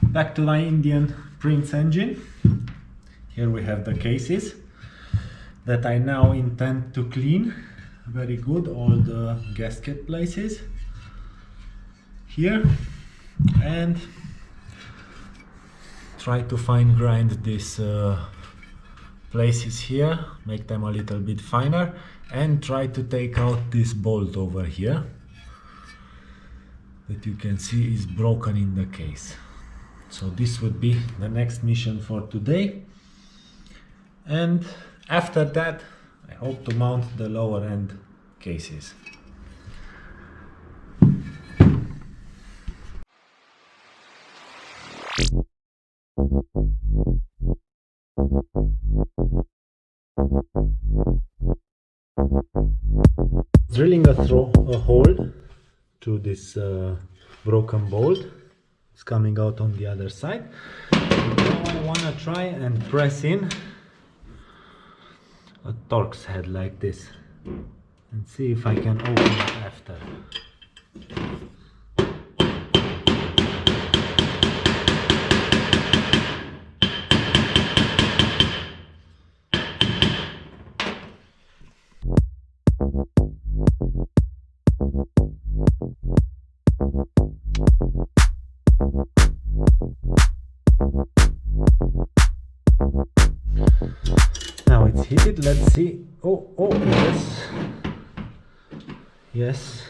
Back to my Indian Prince engine. Here we have the cases that I now intend to clean very good, all the gasket places here, and try to fine grind these places here, make them a little bit finer, and try to take out this bolt over here that you can see is broken in the case. So this would be the next mission for today, and after that I hope to mount the lower end cases. Drilling a hole to this broken bolt. It's coming out on the other side. And now I want to try and press in a Torx head like this and see if I can open it after. Now it's heated, let's see. Oh, yes. Yes.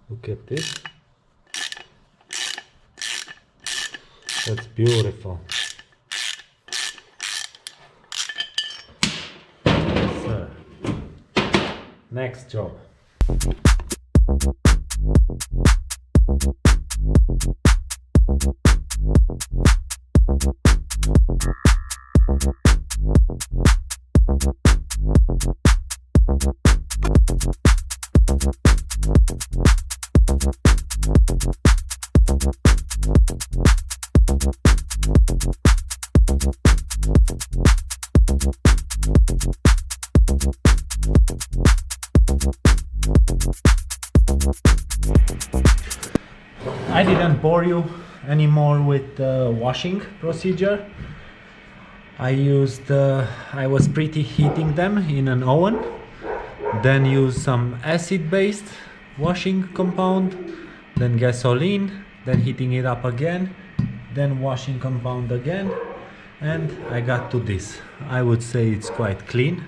Look at this. That's beautiful. Yes, sir. Next job. I didn't bore you anymore with the washing procedure. I was preheating them in an oven, then used some acid-based washing compound, then gasoline, then heating it up again, then washing compound again, and I got to this. I would say it's quite clean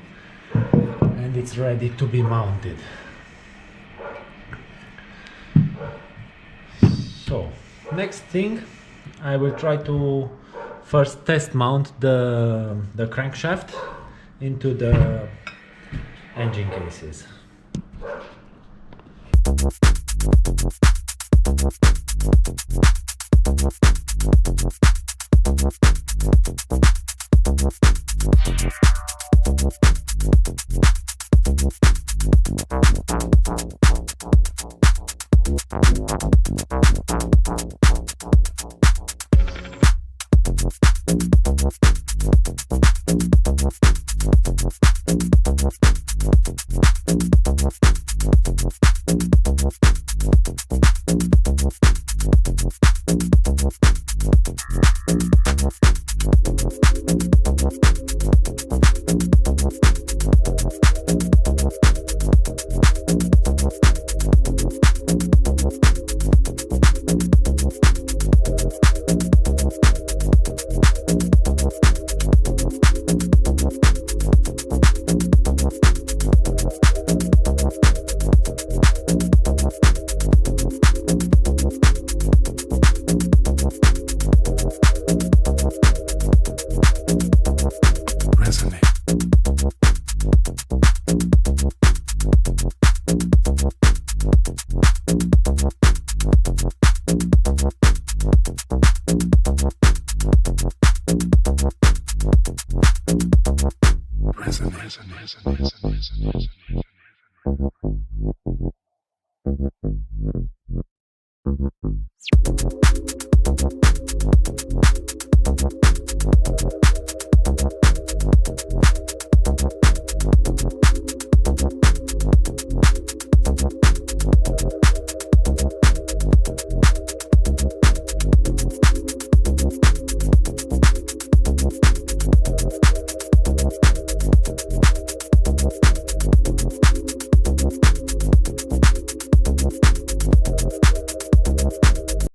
and it's ready to be mounted. So next thing, I will try to first test mount the crankshaft into the engine cases.